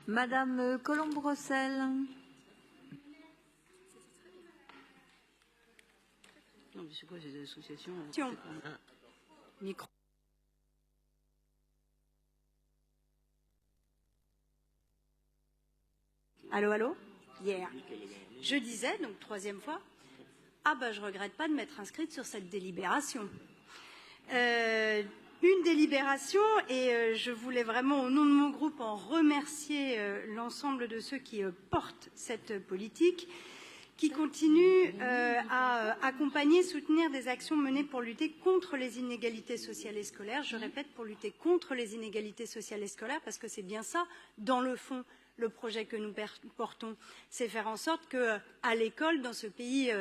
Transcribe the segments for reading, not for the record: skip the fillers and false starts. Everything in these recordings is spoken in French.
Madame Colombe-Brossel. Non, mais c'est quoi ces associations? Micro. Allô, allô? Hier. Je disais, donc troisième fois, ah ben je regrette pas de m'être inscrite sur cette délibération. Une délibération, et je voulais vraiment, au nom de mon groupe, en remercier l'ensemble de ceux qui portent cette politique, qui continue à accompagner, soutenir des actions menées pour lutter contre les inégalités sociales et scolaires. Je répète, pour lutter contre les inégalités sociales et scolaires, parce que c'est bien ça, dans le fond, le projet que nous portons. C'est faire en sorte qu'à l'école, dans ce pays,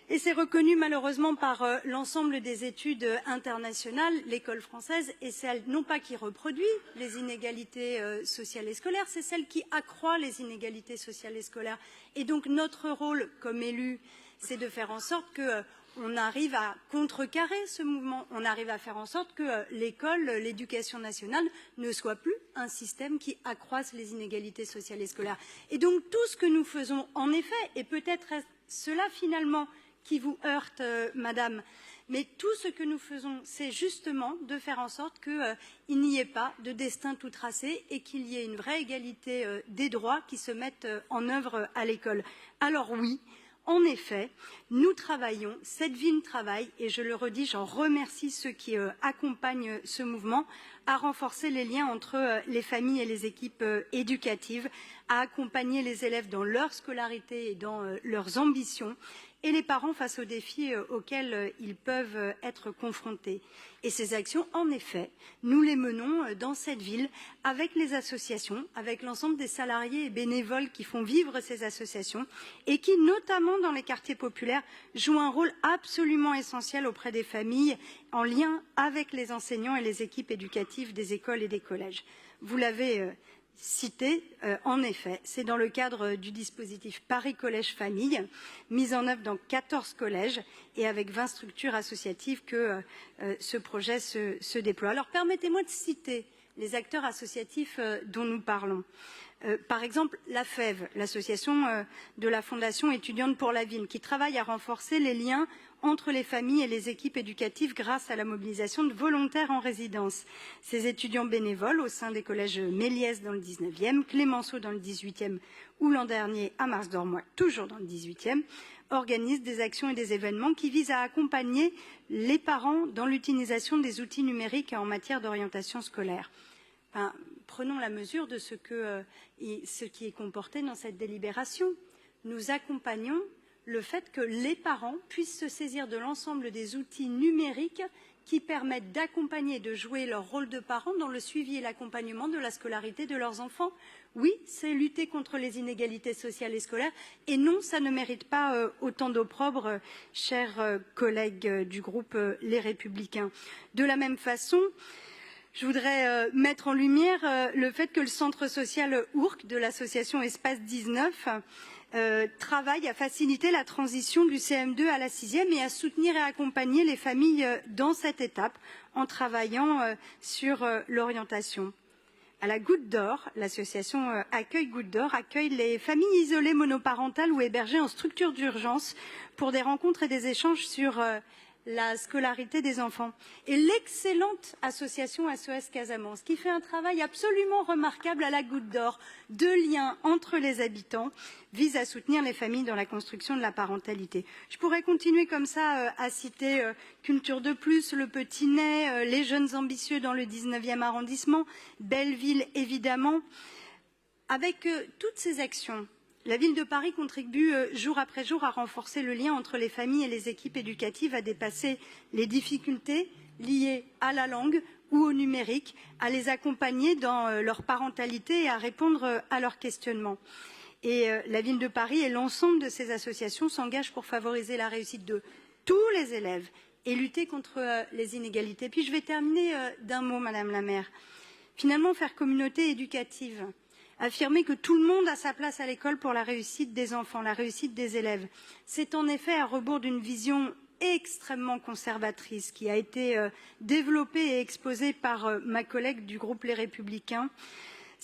et c'est reconnu malheureusement par l'ensemble des études internationales, l'école française est celle, non pas qui reproduit les inégalités sociales et scolaires, c'est celle qui accroît les inégalités sociales et scolaires. Et donc notre rôle comme élus, c'est de faire en sorte qu'on arrive à contrecarrer ce mouvement, on arrive à faire en sorte que l'école, l'éducation nationale ne soit plus un système qui accroisse les inégalités sociales et scolaires. Et donc tout ce que nous faisons en effet, et peut-être cela finalement qui vous heurte, madame, mais tout ce que nous faisons, c'est justement de faire en sorte qu'il n'y ait pas de destin tout tracé et qu'il y ait une vraie égalité des droits qui se mettent en œuvre à l'école. Alors oui, en effet, nous travaillons, cette ville travaille, et je le redis, j'en remercie ceux qui accompagnent ce mouvement, à renforcer les liens entre les familles et les équipes éducatives, à accompagner les élèves dans leur scolarité et dans leurs ambitions, et les parents face aux défis auxquels ils peuvent être confrontés. Et ces actions, en effet, nous les menons dans cette ville avec les associations, avec l'ensemble des salariés et bénévoles qui font vivre ces associations et qui, notamment dans les quartiers populaires, jouent un rôle absolument essentiel auprès des familles en lien avec les enseignants et les équipes éducatives des écoles et des collèges. Vous l'avez cité, en effet, c'est dans le cadre du dispositif Paris Collège Famille, mis en œuvre dans 14 collèges et avec 20 structures associatives que ce projet se déploie. Alors permettez-moi de citer les acteurs associatifs dont nous parlons. Par exemple, la FEV, l'association de la Fondation étudiante pour la ville, qui travaille à renforcer les liens entre les familles et les équipes éducatives grâce à la mobilisation de volontaires en résidence. Ces étudiants bénévoles au sein des collèges Méliès dans le 19e, Clémenceau dans le 18e ou l'an dernier à Mars-Dormois, toujours dans le 18e, organisent des actions et des événements qui visent à accompagner les parents dans l'utilisation des outils numériques en matière d'orientation scolaire. Prenons la mesure de ce qui est comporté dans cette délibération. Nous accompagnons le fait que les parents puissent se saisir de l'ensemble des outils numériques qui permettent d'accompagner, de jouer leur rôle de parents dans le suivi et l'accompagnement de la scolarité de leurs enfants. Oui, c'est lutter contre les inégalités sociales et scolaires. Et non, ça ne mérite pas autant d'opprobre, chers collègues du groupe Les Républicains. De la même façon, je voudrais mettre en lumière le fait que le centre social Ourcq de l'association Espace 19 travaille à faciliter la transition du CM2 à la 6e et à soutenir et accompagner les familles dans cette étape en travaillant sur l'orientation. À la Goutte d'Or, l'association Accueil Goutte d'Or accueille les familles isolées monoparentales ou hébergées en structure d'urgence pour des rencontres et des échanges sur la scolarité des enfants. Et l'excellente association SOS Casamance, qui fait un travail absolument remarquable à la Goutte d'Or, de lien entre les habitants, vise à soutenir les familles dans la construction de la parentalité. Je pourrais continuer comme ça à citer Culture de Plus, Le Petit Nez, les Jeunes Ambitieux dans le 19e arrondissement, Belleville évidemment. Avec toutes ces actions, la ville de Paris contribue jour après jour à renforcer le lien entre les familles et les équipes éducatives, à dépasser les difficultés liées à la langue ou au numérique, à les accompagner dans leur parentalité et à répondre à leurs questionnements. Et la ville de Paris et l'ensemble de ces associations s'engagent pour favoriser la réussite de tous les élèves et lutter contre les inégalités. Puis je vais terminer d'un mot, Madame la maire. Finalement, faire communauté éducative, affirmer que tout le monde a sa place à l'école pour la réussite des enfants, la réussite des élèves. C'est en effet à rebours d'une vision extrêmement conservatrice qui a été développée et exposée par ma collègue du groupe Les Républicains.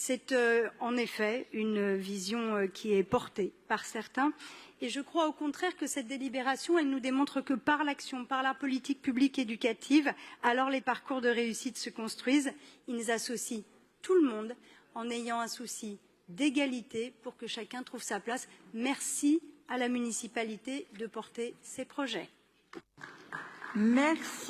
C'est en effet une vision qui est portée par certains. Et je crois au contraire que cette délibération, elle nous démontre que par l'action, par la politique publique éducative, alors les parcours de réussite se construisent. Ils associent tout le monde en ayant un souci d'égalité pour que chacun trouve sa place. Merci à la municipalité de porter ces projets. Merci.